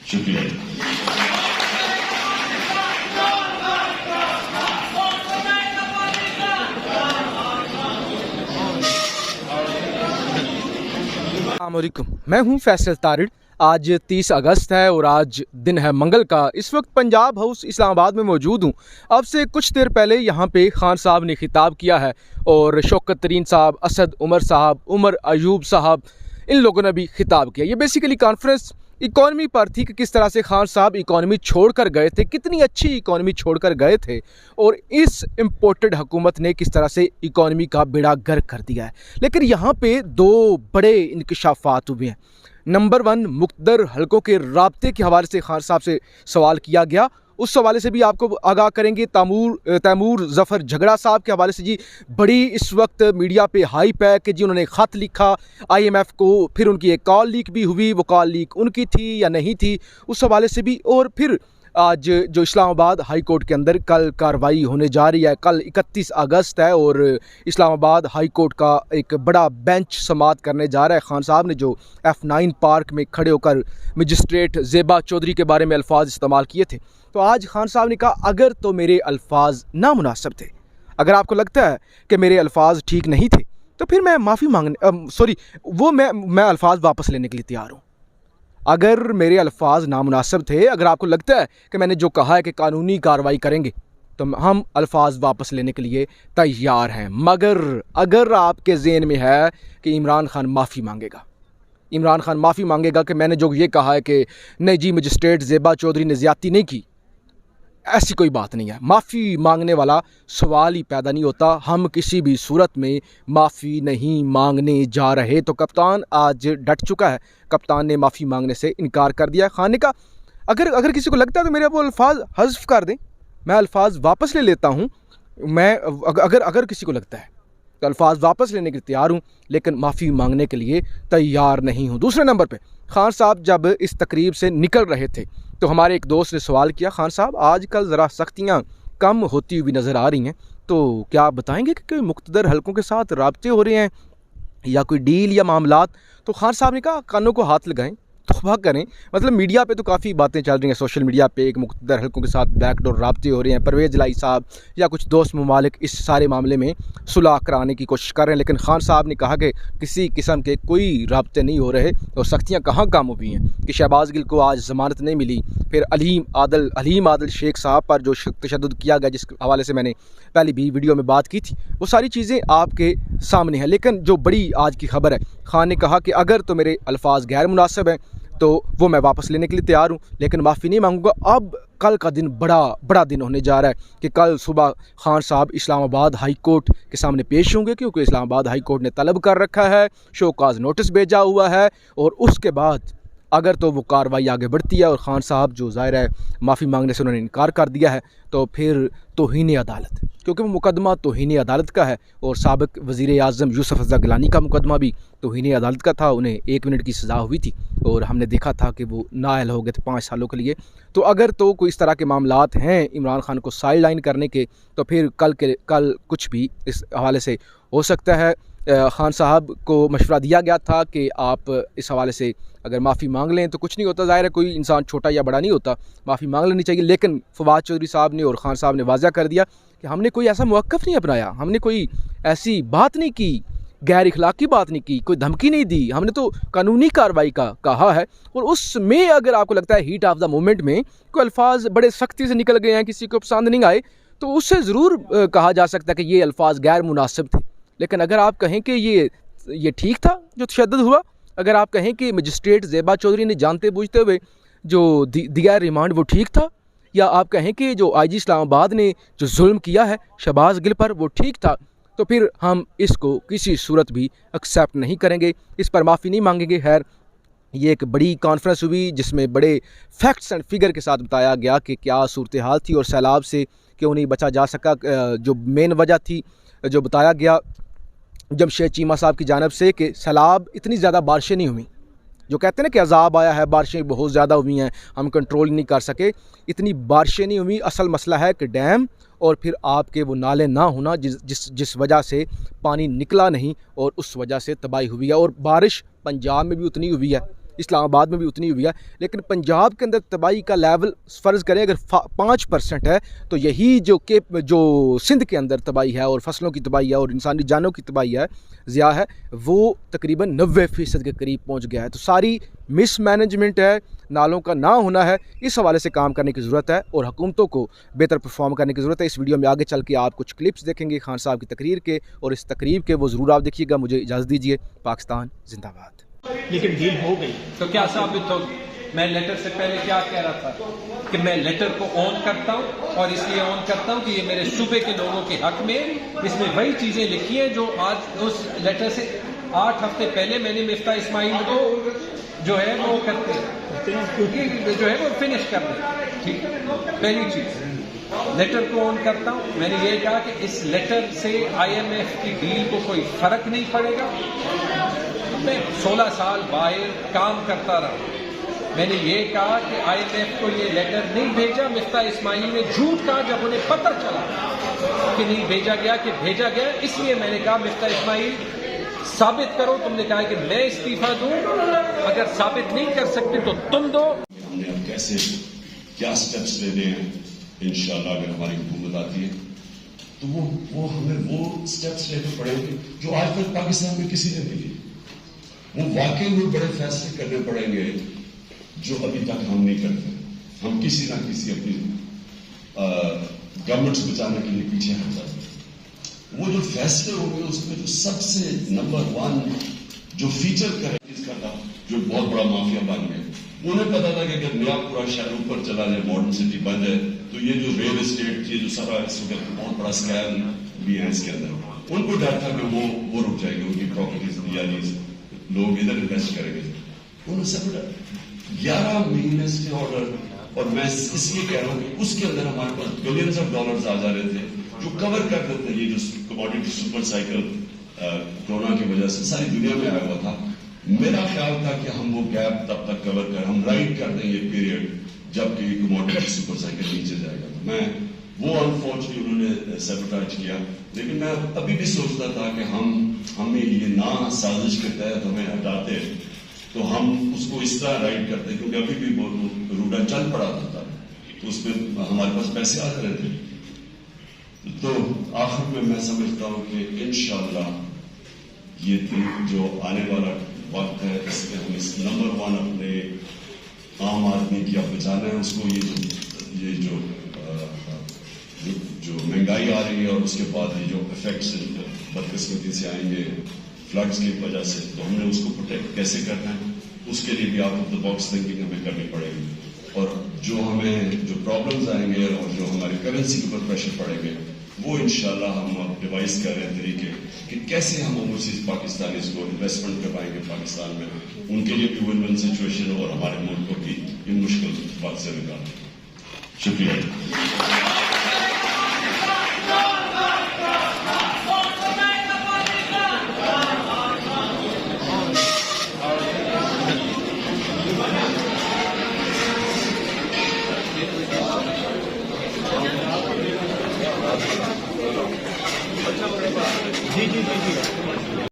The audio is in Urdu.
شکریہ. السلام علیکم، میں ہوں فیصل تارڑ. آج 30 اگست ہے اور آج دن ہے منگل کا. اس وقت پنجاب ہاؤس اسلام آباد میں موجود ہوں. اب سے کچھ دیر پہلے یہاں پہ خان صاحب نے خطاب کیا ہے اور شوکت ترین صاحب، اسد عمر صاحب، عمر ایوب صاحب، ان لوگوں نے بھی خطاب کیا. یہ بیسیکلی کانفرنس اکانومی پر تھی کہ کس طرح سے خان صاحب اکانومی چھوڑ کر گئے تھے، کتنی اچھی اکانومی چھوڑ کر گئے تھے اور اس امپورٹڈ حکومت نے کس طرح سے اکانومی کا بیڑا گرک کر دیا ہے. لیکن یہاں پہ دو بڑے انکشافات ہوئے ہیں. نمبر 1، مقتدر حلقوں کے رابطے کے حوالے سے خان صاحب سے سوال کیا گیا، اس حوالے سے بھی آپ کو آگاہ کریں گے. تیمور ظفر جھگڑا صاحب کے حوالے سے جی بڑی اس وقت میڈیا پہ ہائپ ہے کہ جی انہوں نے خط لکھا IMF کو، پھر ان کی ایک کال لیک بھی ہوئی، وہ کال لیک ان کی تھی یا نہیں تھی، اس حوالے سے بھی. اور پھر آج جو اسلام آباد ہائی کورٹ کے اندر کل کارروائی ہونے جا رہی ہے، کل 31 اگست ہے اور اسلام آباد ہائی کورٹ کا ایک بڑا بینچ سماعت کرنے جا رہا ہے. خان صاحب نے جو F9 پارک میں کھڑے ہو کر مجسٹریٹ زیبا چودھری کے بارے میں الفاظ استعمال کیے تھے، تو آج خان صاحب نے کہا اگر تو میرے الفاظ نامناسب تھے، اگر آپ کو لگتا ہے کہ میرے الفاظ ٹھیک نہیں تھے تو پھر میں معافی میں الفاظ واپس لینے کے لیے تیار ہوں. اگر میرے الفاظ نامناسب تھے، اگر آپ کو لگتا ہے کہ میں نے جو کہا ہے کہ قانونی کارروائی کریں گے، تو ہم الفاظ واپس لینے کے لیے تیار ہیں. مگر اگر آپ کے ذہن میں ہے کہ عمران خان معافی مانگے گا کہ میں نے جو یہ کہا ہے کہ نہیں جی مجسٹریٹ زیبا چودھری نے زیادتی نہیں کی، ایسی کوئی بات نہیں ہے. معافی مانگنے والا سوال ہی پیدا نہیں ہوتا. ہم کسی بھی صورت میں معافی نہیں مانگنے جا رہے. تو کپتان آج ڈٹ چکا ہے، کپتان نے معافی مانگنے سے انکار کر دیا. خان نے کہا اگر کسی کو لگتا ہے تو میرے وہ الفاظ حذف کر دیں، میں الفاظ واپس لے لیتا ہوں. اگر کسی کو لگتا ہے تو الفاظ واپس لینے کے تیار ہوں، لیکن معافی مانگنے کے لیے تیار نہیں ہوں. دوسرے نمبر پہ خان صاحب جب اس تقریب سے نکل رہے تھے تو ہمارے ایک دوست نے سوال کیا، خان صاحب آج کل ذرا سختیاں کم ہوتی ہوئی نظر آ رہی ہیں، تو کیا آپ بتائیں گے کہ کوئی مقتدر حلقوں کے ساتھ رابطے ہو رہے ہیں یا کوئی ڈیل یا معاملات؟ تو خان صاحب نے کہا کانوں کو ہاتھ لگائیں، توبہ کریں. مطلب میڈیا پہ تو کافی باتیں چل رہی ہیں، سوشل میڈیا پہ ایک مقتدر حلقوں کے ساتھ بیک ڈور رابطے ہو رہے ہیں، پرویز الہی صاحب یا کچھ دوست ممالک اس سارے معاملے میں صلح کرانے کی کوشش کر رہے ہیں. لیکن خان صاحب نے کہا کہ کسی قسم کے کوئی رابطے نہیں ہو رہے اور سختیاں کہاں کام ہوئی ہیں کہ شہباز گل کو آج ضمانت نہیں ملی، پھر علیم عادل شیخ صاحب پر جو تشدد کیا گیا جس حوالے سے میں نے پہلی بھی ویڈیو میں بات کی تھی، وہ ساری چیزیں آپ کے سامنے ہیں. لیکن جو بڑی آج کی خبر ہے، خان نے کہا کہ اگر تو میرے الفاظ غیر مناسب ہیں تو وہ میں واپس لینے کے لیے تیار ہوں، لیکن معافی نہیں مانگوں گا. اب کل کا دن بڑا دن ہونے جا رہا ہے کہ کل صبح خان صاحب اسلام آباد ہائی کورٹ کے سامنے پیش ہوں گے، کیونکہ اسلام آباد ہائی کورٹ نے طلب کر رکھا ہے، شو کاز نوٹس بھیجا ہوا ہے. اور اس کے بعد اگر تو وہ کارروائی آگے بڑھتی ہے اور خان صاحب جو ظاہر ہے معافی مانگنے سے انہوں نے انکار کر دیا ہے، تو پھر توہین عدالت، کیونکہ وہ مقدمہ توہین عدالت کا ہے اور سابق وزیر اعظم یوسف رضا گیلانی کا مقدمہ بھی توہین عدالت کا تھا. انہیں 1 منٹ کی سزا ہوئی تھی اور ہم نے دیکھا تھا کہ وہ نااہل ہو گئے تھے 5 سالوں کے لیے. تو اگر تو کوئی اس طرح کے معاملات ہیں عمران خان کو سائیڈ لائن کرنے کے، تو پھر کل کچھ بھی اس حوالے سے ہو سکتا ہے. خان صاحب کو مشورہ دیا گیا تھا کہ آپ اس حوالے سے اگر معافی مانگ لیں تو کچھ نہیں ہوتا، ظاہر ہے کوئی انسان چھوٹا یا بڑا نہیں ہوتا، معافی مانگ لینی چاہیے. لیکن فواد چودھری صاحب نے اور خان صاحب نے واضح کر دیا کہ ہم نے کوئی ایسا موقف نہیں اپنایا، ہم نے کوئی ایسی بات نہیں کی، غیر اخلاقی بات نہیں کی، کوئی دھمکی نہیں دی، ہم نے تو قانونی کارروائی کا کہا ہے. اور اس میں اگر آپ کو لگتا ہے ہیٹ آف دا مومنٹ میں کوئی الفاظ بڑے سختی سے نکل گئے ہیں، کسی کو پسند نہیں آئے، تو اس سے ضرور کہا جا سکتا ہے کہ یہ الفاظ غیر مناسب تھے. لیکن اگر آپ کہیں کہ یہ ٹھیک تھا جو تشدد ہوا، اگر آپ کہیں کہ مجسٹریٹ زیبا چودھری نے جانتے بوجھتے ہوئے جو دیا ریمانڈ وہ ٹھیک تھا، یا آپ کہیں کہ جو IG اسلام آباد نے جو ظلم کیا ہے شہباز گل پر وہ ٹھیک تھا، تو پھر ہم اس کو کسی صورت بھی ایکسیپٹ نہیں کریں گے، اس پر معافی نہیں مانگیں گے. خیر، یہ ایک بڑی کانفرنس ہوئی جس میں بڑے فیکٹس اینڈ فگر کے ساتھ بتایا گیا کہ کیا صورتحال تھی اور سیلاب سے کیوں نہیں بچا جا سکا. جو مین وجہ تھی جو بتایا گیا جمشید چیمہ صاحب کی جانب سے کہ سیلاب اتنی زیادہ بارشیں نہیں ہوئیں، جو کہتے ہیں نا کہ عذاب آیا ہے، بارشیں بہت زیادہ ہوئی ہیں، ہم کنٹرول نہیں کر سکے، اتنی بارشیں نہیں ہوئیں. اصل مسئلہ ہے کہ ڈیم اور پھر آپ کے وہ نالے نہ ہونا جس وجہ سے پانی نکلا نہیں اور اس وجہ سے تباہی ہوئی ہے. اور بارش پنجاب میں بھی اتنی ہوئی ہے اسلام آباد میں بھی اتنی ہوئی ہے، لیکن پنجاب کے اندر تباہی کا لیول فرض کریں اگر 5% ہے تو یہی جو سندھ کے اندر تباہی ہے اور فصلوں کی تباہی ہے اور انسانی جانوں کی تباہی ہے، ضیاع ہے، وہ تقریباً 90% کے قریب پہنچ گیا ہے۔ تو ساری مس مینجمنٹ ہے، نالوں کا نہ ہونا ہے، اس حوالے سے کام کرنے کی ضرورت ہے اور حکومتوں کو بہتر پرفارم کرنے کی ضرورت ہے۔ اس ویڈیو میں آگے چل کے آپ کچھ کلپس دیکھیں گے خان صاحب کی تقریر کے، اور اس تقریر کے وہ ضرور آپ دیکھیے گا۔ مجھے اجازت دیجیے۔ پاکستان زندہ باد۔ لیکن ڈیل ہو گئی تو کیا ثابت ہوگی؟ میں لیٹر سے پہلے کیا کہہ رہا تھا کہ میں لیٹر کو آن کرتا ہوں، اور اس لیے آن کرتا ہوں کہ یہ میرے صوبے کے لوگوں کے حق میں، اس میں وہی چیزیں لکھی ہیں جو آج اس لیٹر سے 8 ہفتے پہلے میں نے مفتاح اسماعیل کو جو ہے وہ کرتے ہیں کیونکہ جو ہے وہ فنش کر دیں۔ ٹھیک ہے، پہلی چیز لیٹر کو آن کرتا ہوں۔ میں نے یہ کہا کہ اس لیٹر سے IMF کی ڈیل کو کوئی فرق نہیں پڑے گا۔ میں 16 سال باہر کام کرتا رہا، میں نے یہ کہا کہ IMF کو یہ لیٹر نہیں بھیجا۔ مفتاح اسماعیل نے جھوٹ کہا جب انہیں پتہ چلا کہ نہیں بھیجا گیا، کہ بھیجا گیا۔ اس لیے میں نے کہا مفتاح اسماعیل ثابت کرو۔ تم نے کہا کہ میں استعفیٰ دوں، اگر ثابت نہیں کر سکتے تو تم دو۔ ہم نے اب کیسے کیا سٹیپس لینے ہیں انشاءاللہ اگر ہماری حکومت آتی ہے تو وہ ہمیں وہ سٹیپس لینے پڑیں گے جو آج تک پاکستان میں کسی نے نہیں لیے۔ وہ واقعی میں بڑے فیصلے کرنے پڑیں گے جو ابھی تک ہم نہیں کرتے۔ ہم کسی نہ کسی اپنی گورنمنٹس بچانے کے لیے پیچھے ہٹ جاتے ہیں۔ وہ جو فیصلے ہوں گے اس میں جو سب سے نمبر 1 جو فیچر کرے اس کا تھا، جو بہت بڑا مافیا بن گئے، انہیں پتا تھا کہ اگر نیا پورا شہر اوپر چلا جائے، ماڈرن سٹی بن جائے، تو یہ جو ریل اسٹیٹ یہ جو سارا اس وقت بہت بڑا اسکیم بھی ہے اس کے اندر، ان کو ڈر تھا کہ وہ رک جائے گی، ان کی پراپرٹیز یعنی لوگ ادھر انویسٹ کریں گے۔ انہوں نے سب 11 مہینے سے آرڈر، اور میں اس لیے کہہ رہا ہوں کہ اس کے اندر ہمارے پاس بلینز آف ڈالرز آ جا رہے تھے جو کور کر دیتے ہیں یہ جو کموڈیٹی سپر سائیکل کورونا کی وجہ سے ساری دنیا میں آیا ہوا تھا۔ میرا خیال تھا کہ ہم وہ گیپ تب تک کور کر، ہم رائٹ کر دیں یہ پیریڈ جب کہ کموڈیٹی سپر سائیکل نیچے جائے گا۔ تو میں وہ انفارچونیٹلی انہوں نے سیبوٹاج کیا، لیکن میں ابھی بھی سوچتا تھا کہ ہمیں یہ نہ سازش کے تحت ہمیں ہٹاتے تو ہم اس کو اس طرح رائٹ کرتے، کیونکہ ابھی بھی وہ روڈا چل پڑا تھا تو اس میں ہمارے پاس پیسے آ رہے تھے۔ تو آخر میں سمجھتا ہوں کہ انشاءاللہ یہ جو آنے والا وقت ہے اس میں ہم اس نمبر 1 اپنے عام آدمی کی اب بچانا ہے اس کو۔ یہ جو مہنگائی آ رہی ہے اور اس کے بعد یہ جو افیکٹس بدقسمتی سے آئیں گے فلڈس کی وجہ سے، تو ہم نے اس کو پروٹیکٹ کیسے کرنا ہے، اس کے لیے بھی out of the box thinking ہمیں کرنی پڑے گی۔ اور جو پرابلمز آئیں گے اور جو ہماری کرنسی کے اوپر پریشر پڑیں گے، وہ انشاءاللہ ہم اب ڈیوائز کر رہے ہیں طریقے کہ کیسے ہم اوورسیز پاکستانیز کو انویسٹمنٹ کروائیں گے پاکستان میں، ان کے لیے بھی ون سچویشن ہو اور ہمارے ملک کو بھی ان مشکل وقت سے نکالیں۔ شکریہ۔